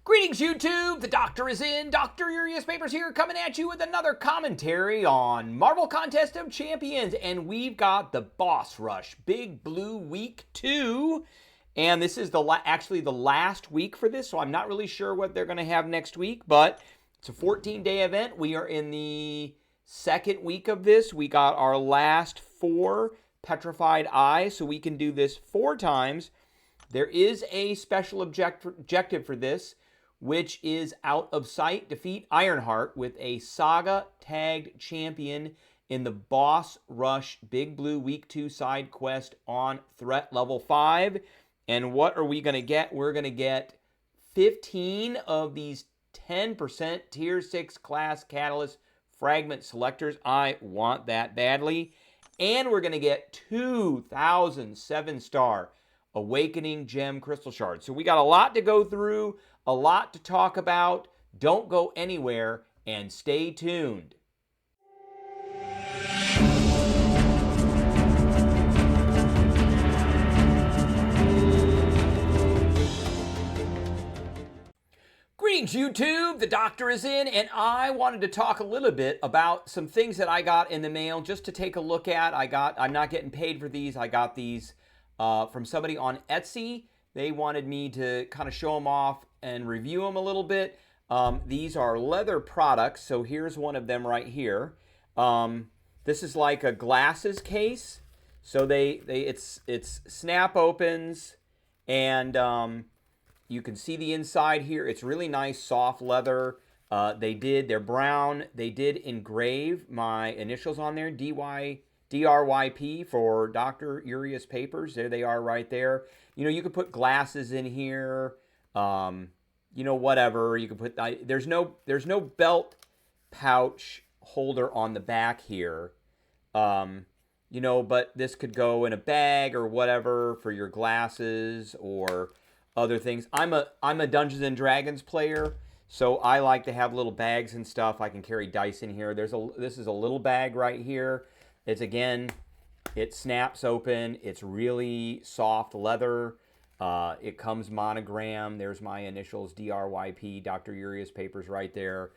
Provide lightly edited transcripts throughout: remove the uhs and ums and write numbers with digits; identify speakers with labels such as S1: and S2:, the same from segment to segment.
S1: Greetings, YouTube! The doctor is in. Dr. Urias Papers here, coming at you with another commentary on Marvel Contest of Champions. And we've got the Boss Rush Big Blue Week 2. And this is actually the last week for this, so I'm not really sure what they're going to have next week. But it's a 14-day event. We are in the second week of this. We got our last 4 petrified eyes, so we can do this 4 times. There is a special objective for this, which is out of sight. Defeat Ironheart with a Saga tagged champion in the Boss Rush Big Blue Week 2 side quest on threat level 5. And what are we going to get? We're going to get 15 of these 10% Tier 6 class Catalyst fragment selectors. I want that badly. And we're going to get 2,000 7-star Awakening Gem Crystal Shards. So we got a lot to go through, a lot to talk about. Don't go anywhere and stay tuned. Greetings, YouTube. The doctor is in, and I wanted to talk a little bit about some things that I got in the mail just to take a look at. I'm not getting paid for these. I got these from somebody on Etsy. They wanted me to kind of show them off and review them a little bit. These are leather products, so here's one of them right here. This is like a glasses case. So it's snap opens, and you can see the inside here. It's really nice, soft leather. They're brown. They did engrave my initials on there, DRYP for Dr. Urias Papers. There they are right there. You know, you could put glasses in here, you know, whatever. You could put, there's no belt pouch holder on the back here. You know, but this could go in a bag or whatever for your glasses or other things. I'm a Dungeons and Dragons player, so I like to have little bags and stuff. I can carry dice in here. This is a little bag right here. It's, again, it snaps open. It's really soft leather. It comes monogrammed. There's my initials, DRYP, Dr. Urias Papers right there.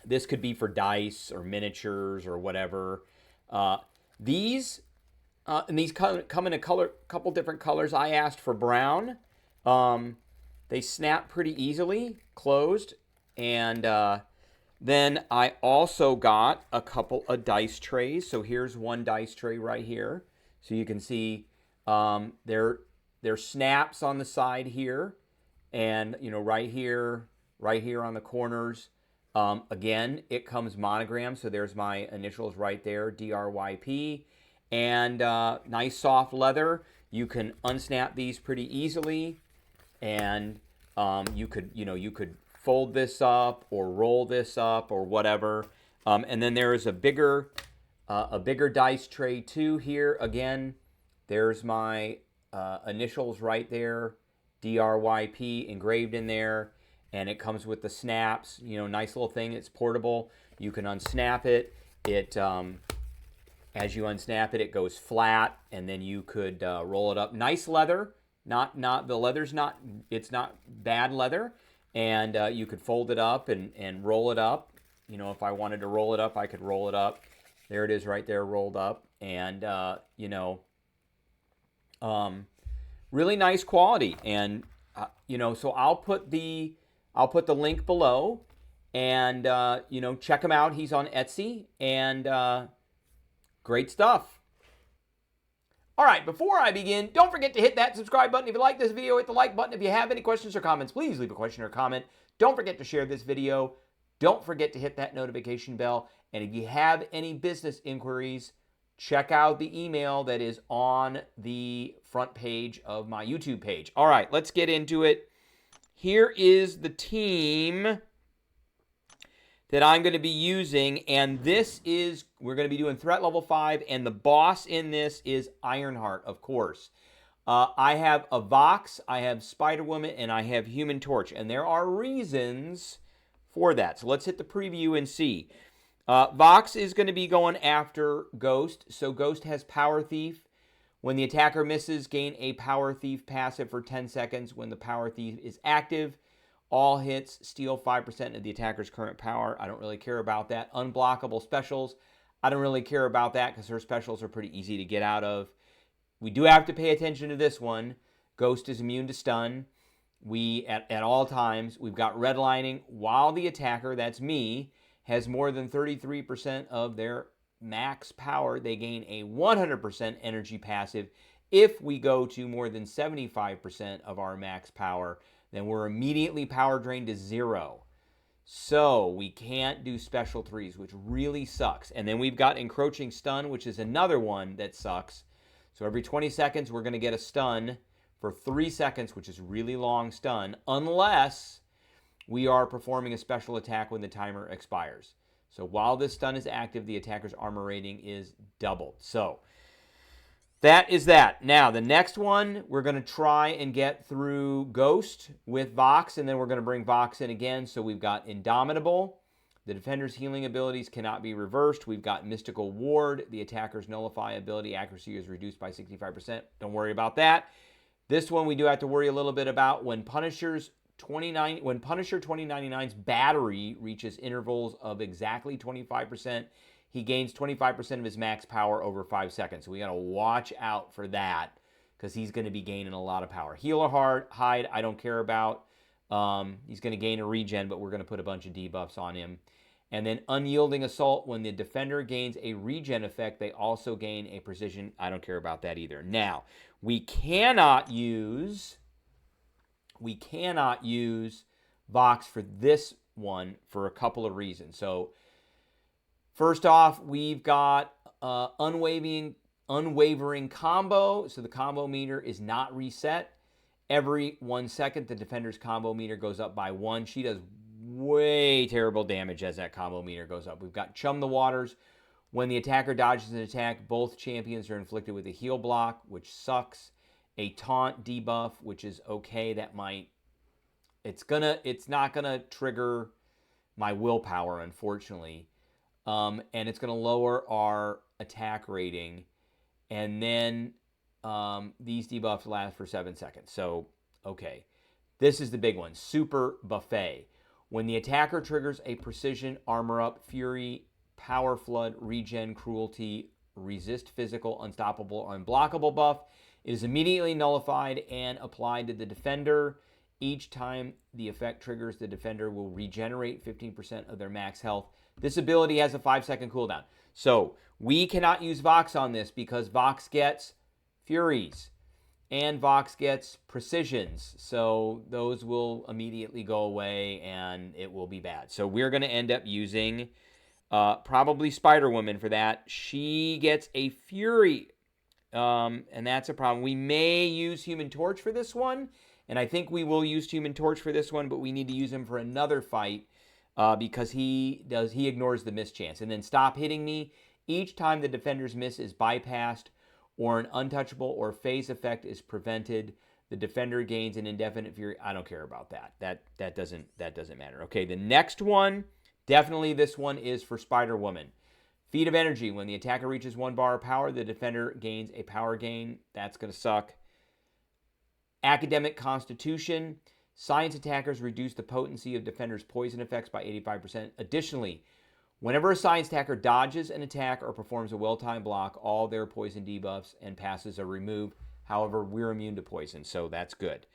S1: This could be for dice or miniatures or whatever. And these come in a couple different colors. I asked for brown. They snap pretty easily, closed. And then I also got a couple of dice trays. So here's one dice tray right here. So you can see there snaps on the side here, and you know, right here on the corners. Again, it comes monogrammed, so there's my initials right there, DRYP, and nice soft leather. You can unsnap these pretty easily, and you could fold this up or roll this up or whatever. And then there is a bigger dice tray too here. Again, there's my initials right there, DRYP engraved in there, and it comes with the snaps. You know, nice little thing. It's portable. You can unsnap it. As you unsnap it, it goes flat, and then you could roll it up. Nice leather. The leather's not bad leather. And you could fold it up and roll it up. You know, if I wanted to roll it up, I could roll it up. There it is right there, rolled up. And, you know, really nice quality. And, you know, so I'll put the link below. And, you know, check him out. He's on Etsy. And great stuff. All right, before I begin, don't forget to hit that subscribe button. If you like this video, hit the like button. If you have any questions or comments, please leave a question or comment. Don't forget to share this video. Don't forget to hit that notification bell. And if you have any business inquiries, check out the email that is on the front page of my YouTube page. All right, let's get into it. Here is the team that I'm going to be using, and we're going to be doing threat level 5, and the boss in this is Ironheart, of course. I have a Vox, I have Spider-Woman, and I have Human Torch, and there are reasons for that. So let's hit the preview and see. Vox is going to be going after Ghost, so Ghost has Power Thief. When the attacker misses, gain a Power Thief passive for 10 seconds. When the Power Thief is active, all hits steal 5% of the attacker's current power. I don't really care about that. Unblockable specials. I don't really care about that because her specials are pretty easy to get out of. We do have to pay attention to this one. Ghost is immune to stun. At all times, we've got redlining while the attacker, that's me, has more than 33% of their max power. They gain a 100% energy passive. If we go to more than 75% of our max power, then we're immediately power drained to 0. So we can't do special 3s, which really sucks. And then we've got encroaching stun, which is another one that sucks. So every 20 seconds, we're going to get a stun for 3 seconds, which is really long stun, unless we are performing a special attack when the timer expires. So while this stun is active, the attacker's armor rating is doubled. So that is that. Now, the next one, we're going to try and get through Ghost with Vox, and then we're going to bring Vox in again. So we've got Indomitable. The defender's healing abilities cannot be reversed. We've got Mystical Ward. The attacker's nullify ability accuracy is reduced by 65%. Don't worry about that. This one we do have to worry a little bit about. When Punisher 2099's battery reaches intervals of exactly 25%, he gains 25% of his max power over 5 seconds. So we got to watch out for that because he's going to be gaining a lot of power. Healer Hide, I don't care about. He's going to gain a regen, but we're going to put a bunch of debuffs on him. And then Unyielding Assault, when the defender gains a regen effect, they also gain a precision. I don't care about that either. Now, we cannot use Vox for this one for a couple of reasons. So first off, we've got unwavering combo. So the combo meter is not reset. Every 1 second, the defender's combo meter goes up by 1. She does way terrible damage as that combo meter goes up. We've got Chum the Waters. When the attacker dodges an attack, both champions are inflicted with a heal block, which sucks. A taunt debuff, which is okay. It's not gonna trigger my willpower, unfortunately. And it's gonna lower our attack rating. And then these debuffs last for 7 seconds. So, okay. This is the big one. Super Buffet. When the attacker triggers a Precision, Armor Up, Fury, Power Flood, Regen, Cruelty, Resist Physical, Unstoppable, or Unblockable buff, it is immediately nullified and applied to the defender. Each time the effect triggers, the defender will regenerate 15% of their max health. This ability has a 5-second cooldown. So we cannot use Vox on this because Vox gets Furies and Vox gets Precisions. So those will immediately go away and it will be bad. So we're going to end up using probably Spider-Woman for that. She gets a Fury. And that's a problem. We may use Human Torch for this one. And I think we will use Human Torch for this one, but we need to use him for another fight because he ignores the miss chance. And then Stop Hitting Me. Each time the defender's miss is bypassed or an untouchable or phase effect is prevented, the defender gains an indefinite fury. I don't care about that. That doesn't matter. Okay, the next one, definitely this one is for Spider-Woman. Feat of Energy. When the attacker reaches 1 bar of power, the defender gains a power gain. That's going to suck. Academic Constitution. Science attackers reduce the potency of defenders' poison effects by 85%. Additionally, whenever a science attacker dodges an attack or performs a well-timed block, all their poison debuffs and passes are removed. However, we're immune to poison, so that's good.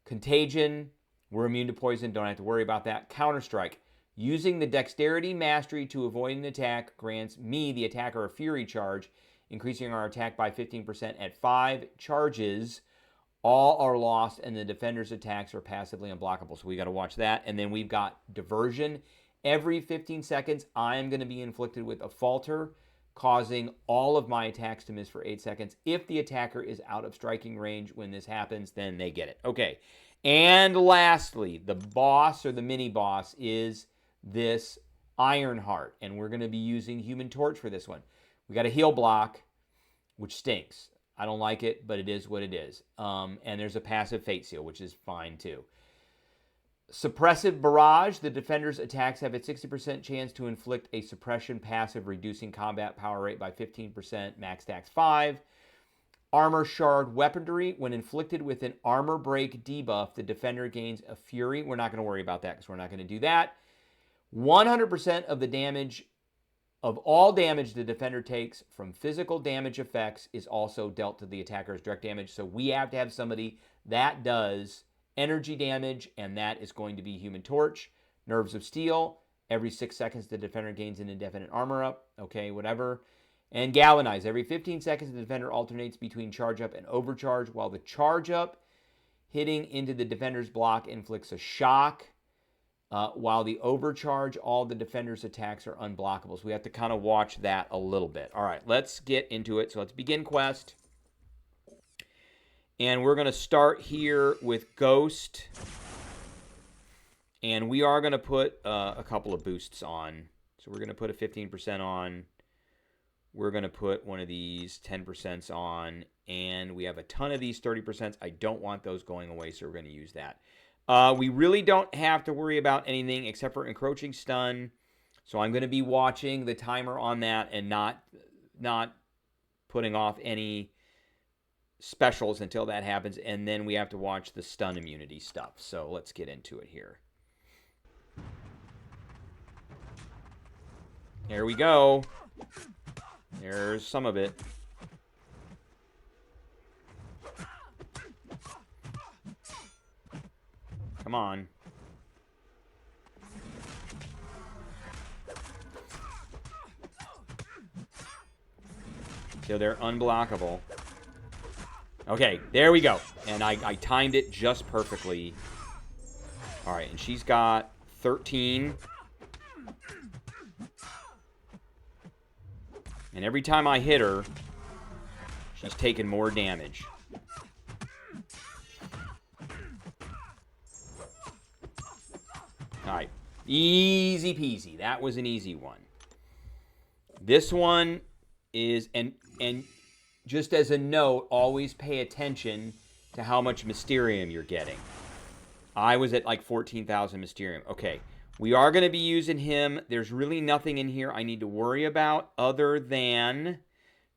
S1: Contagion. We're immune to poison. Don't have to worry about that. Counter-Strike. Using the Dexterity Mastery to avoid an attack grants me, the attacker, a Fury charge, increasing our attack by 15% at 5 charges. All are lost, and the defender's attacks are passively unblockable. So we got to watch that. And then we've got Diversion. Every 15 seconds, I am going to be inflicted with a Falter, causing all of my attacks to miss for 8 seconds. If the attacker is out of striking range when this happens, then they get it. Okay. And lastly, the boss or the mini-boss is this Ironheart. And we're going to be using Human Torch for this one. We got a heal block, which stinks. I don't like it, but it is what it is. And there's a passive Fate Seal, which is fine too. Suppressive Barrage. The defender's attacks have a 60% chance to inflict a suppression passive, reducing combat power rate by 15%, max tax 5. armor shard weaponry. When inflicted with an armor break debuff, the defender gains a fury. We're not going to worry about that because we're not going to do that. 100% of the damage, of all damage the defender takes from physical damage effects is also dealt to the attacker's direct damage. So we have to have somebody that does energy damage, and that is going to be Human Torch. Nerves of Steel. Every 6 seconds, the defender gains an indefinite armor up. Okay, whatever. And Galvanize. Every 15 seconds, the defender alternates between charge up and overcharge, while the charge up hitting into the defender's block inflicts a shock. While the overcharge, all the defender's attacks are unblockable. So we have to kind of watch that a little bit. All right, let's get into it. So let's begin quest. And we're going to start here with Ghost. And we are going to put a couple of boosts on. So we're going to put a 15% on. We're going to put one of these 10% on. And we have a ton of these 30%. I don't want those going away, so we're going to use that. We really don't have to worry about anything except for encroaching stun. So I'm going to be watching the timer on that and not putting off any specials until that happens. And then we have to watch the stun immunity stuff. So let's get into it here. There we go. There's some of it. Come on. So they're unblockable. Okay, there we go. And I timed it just perfectly. All right, and she's got 13. And every time I hit her, she's taking more damage. All right, easy peasy. That was an easy one. This one is, and just as a note, always pay attention to how much Mysterium you're getting. I was at like 14,000 Mysterium. Okay, we are going to be using him. There's really nothing in here I need to worry about other than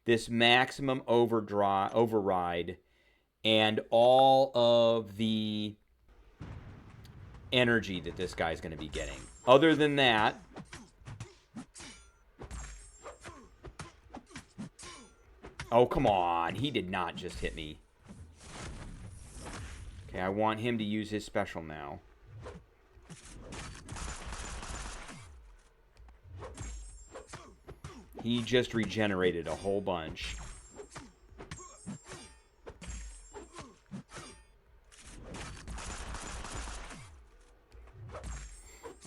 S1: this maximum override and all of the energy that this guy's going to be getting. Other than that, oh, come on. He did not just hit me. Okay, I want him to use his special now. He just regenerated a whole bunch.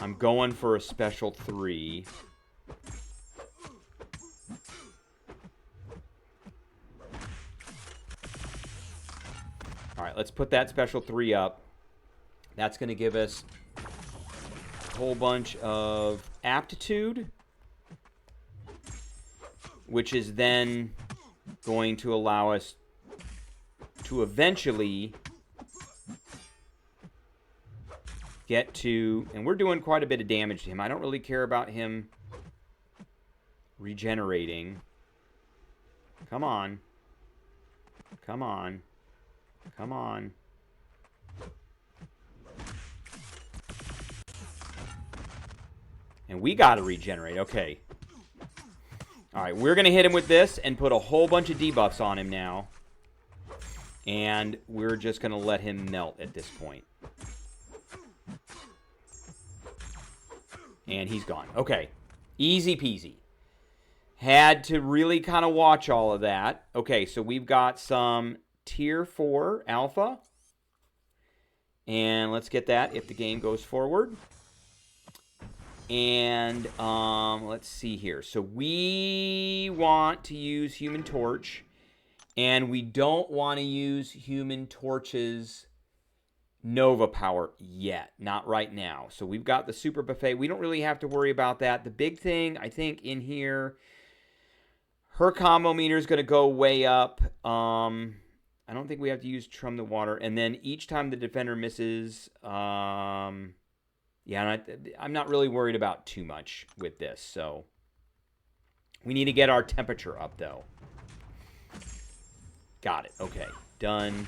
S1: I'm going for a special 3. All right, let's put that special 3 up. That's going to give us a whole bunch of aptitude, which is then going to allow us to eventually get to, and we're doing quite a bit of damage to him. I don't really care about him regenerating. Come on. Come on. Come on. And we got to regenerate. Okay. All right, we're going to hit him with this and put a whole bunch of debuffs on him now. And we're just going to let him melt at this point. And he's gone. Okay. Easy peasy. Had to really kind of watch all of that. Okay, so we've got some Tier 4 Alpha. And let's get that if the game goes forward. And let's see here. So we want to use Human Torch. And we don't want to use Human Torch's Nova power yet. Not right now. So we've got the Super Buffet. We don't really have to worry about that. The big thing, I think, in here, her combo meter is going to go way up. I don't think we have to use Trum the Water. And then each time the defender misses, yeah, I'm not really worried about too much with this. So we need to get our temperature up, though. Got it. Okay. Done.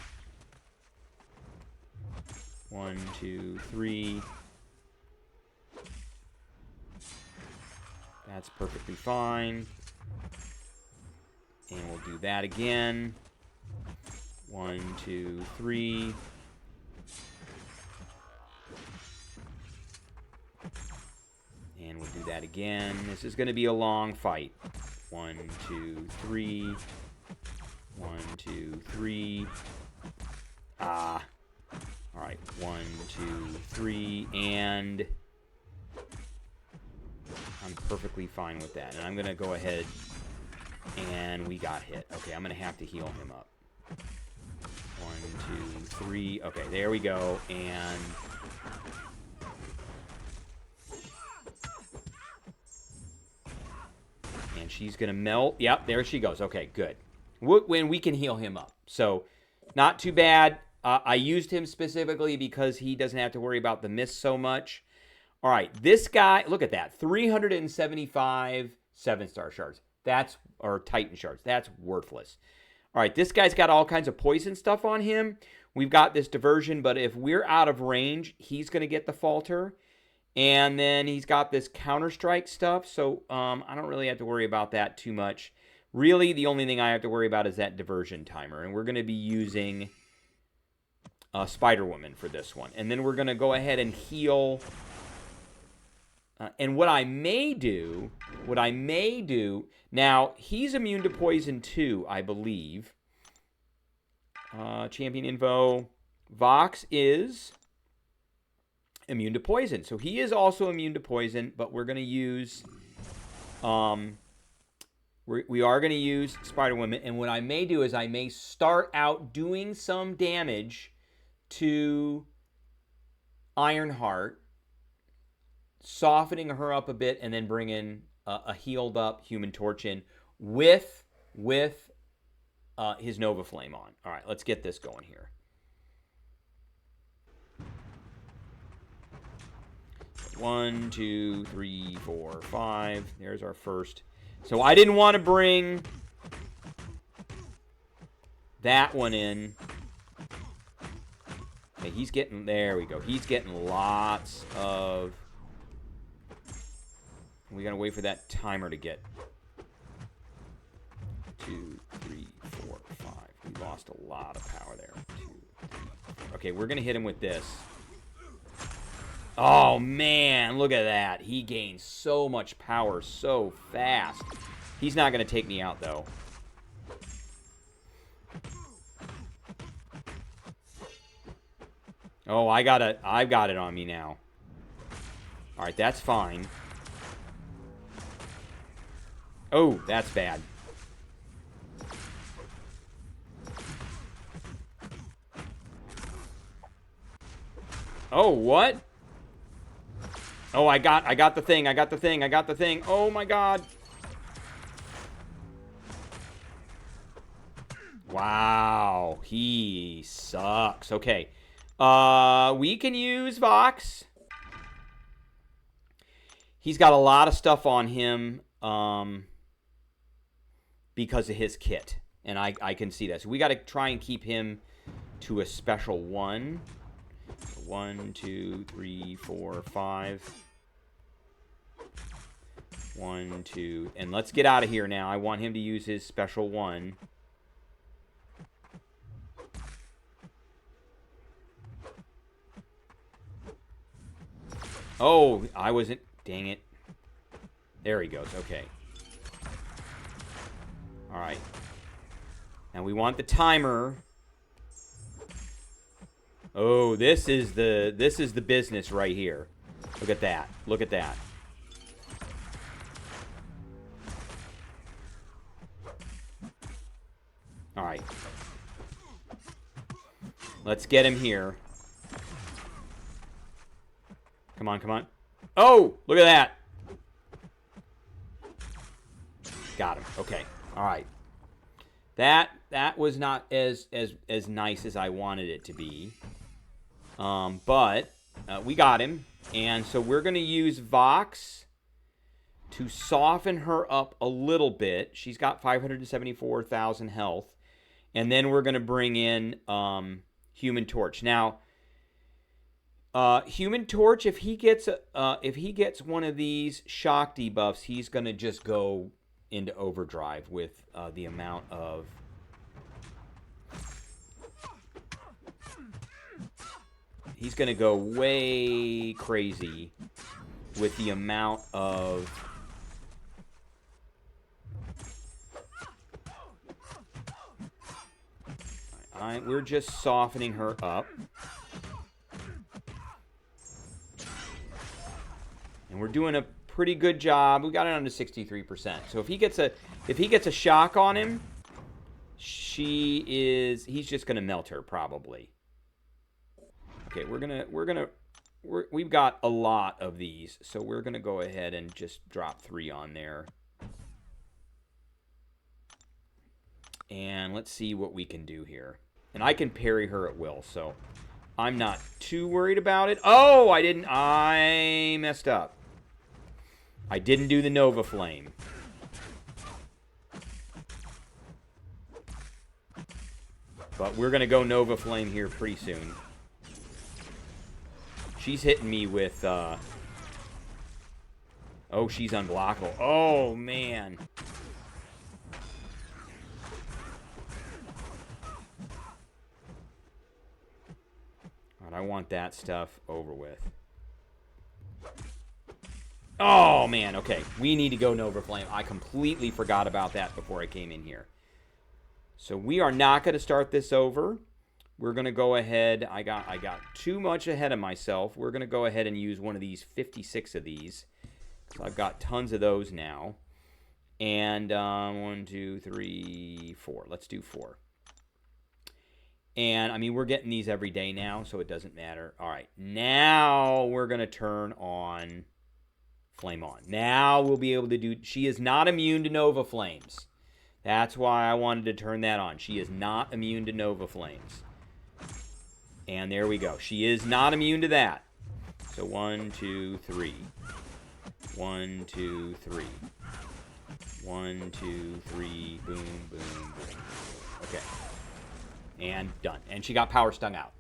S1: 1, 2, 3. That's perfectly fine. And we'll do that again. 1, 2, 3. And we'll do that again. This is going to be a long fight. 1, 2, 3. 1, 2, 3. Ah. All right. 1, 2, 3. And I'm perfectly fine with that. And I'm going to go ahead and we got hit. Okay, I'm going to have to heal him up. 1, 2, 3. Okay, there we go. And she's going to melt. Yep, there she goes. Okay, good. When we can heal him up. So, not too bad. I used him specifically because he doesn't have to worry about the miss so much. All right, this guy, look at that. 375 7-star shards. Or Titan shards. That's worthless. All right, this guy's got all kinds of poison stuff on him. We've got this diversion, but if we're out of range, he's going to get the falter. And then he's got this counter-strike stuff, so I don't really have to worry about that too much. Really, the only thing I have to worry about is that diversion timer. And we're going to be using Spider-Woman for this one. And then we're going to go ahead and heal. And what I may do, now, he's immune to poison too, I believe. Champion info. Vox is immune to poison. So he is also immune to poison, but we're going to use... we are going to use Spider-Woman. And what I may do is I may start out doing some damage to Ironheart, softening her up a bit, and then bring in a healed up Human Torch in with his Nova Flame on. All right, let's get this going here. One, 2, 3, 4, 5. There's our first. So I didn't want to bring that one in. Okay, he's getting, there we go. He's getting lots of, we gotta wait for that timer to get 2, 3, 4, 5. We lost a lot of power there. 2, 3, 4. Okay, we're gonna hit him with this. Oh man, look at that. He gains so much power so fast. He's not gonna take me out though. Oh, I've got it on me now. All right, that's fine. Oh, that's bad. Oh, what? Oh, I got the thing. Oh my god. Wow, he sucks. Okay. We can use Vox. He's got a lot of stuff on him because of his kit. And I can see that. So we got to try and keep him to a special 1. 1, 2, 3, 4, 5. 1, 2. And let's get out of here now. I want him to use his special 1. Oh, I wasn't. Dang it. There he goes. Okay. All right. Now we want the timer. Oh, this is the business right here. Look at that. Look at that. All right. Let's get him here. Come on, come on. Oh, look at that. Got him. Okay. All right. That was not as nice as I wanted it to be. But we got him. And so we're going to use Vox to soften her up a little bit. She's got 574,000 health. And then we're going to bring in Human Torch. Now, Human Torch, if he gets one of these shock debuffs, he's going to just go into overdrive with the amount of... He's going to go way crazy with the amount of... We're just softening her up. And we're doing a pretty good job. We got it on to 63%. So if he gets a shock on him, he's just gonna melt her probably. Okay, we've got a lot of these, so we're gonna go ahead and just drop 3 on there. And let's see what we can do here. And I can parry her at will, so I'm not too worried about it. Oh, I messed up. I didn't do the Nova Flame. But we're going to go Nova Flame here pretty soon. She's hitting me with... Oh, she's unblockable. Oh, man. I want that stuff over with. Oh, man. Okay. We need to go Nova Flame. I completely forgot about that before I came in here. So we are not going to start this over. We're going to go ahead. I got too much ahead of myself. We're going to go ahead and use one of these, 56 of these. So I've got tons of those now. And 1, 2, 3, 4. Let's do 4. And, I mean, we're getting these every day now, so it doesn't matter. All right, now we're going to turn on Flame On. Now we'll be able to do... She is not immune to Nova Flames. That's why I wanted to turn that on. She is not immune to Nova Flames. And there we go. She is not immune to that. So 1, 2, 3. 1, 2, 3. 1, 2, 3. Boom, boom, boom. Okay. And done. And she got power stung out.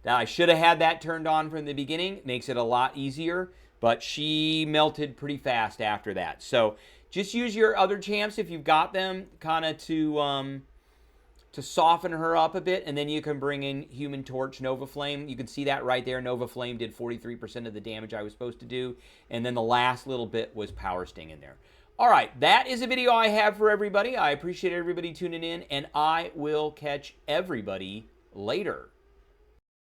S1: Now, I should have had that turned on from the beginning. Makes it a lot easier. But she melted pretty fast after that. So just use your other champs if you've got them kind of to soften her up a bit. And then you can bring in Human Torch, Nova Flame. You can see that right there. Nova Flame did 43% of the damage I was supposed to do. And then the last little bit was power sting in there. All right, that is a video I have for everybody. I appreciate everybody tuning in, and I will catch everybody later.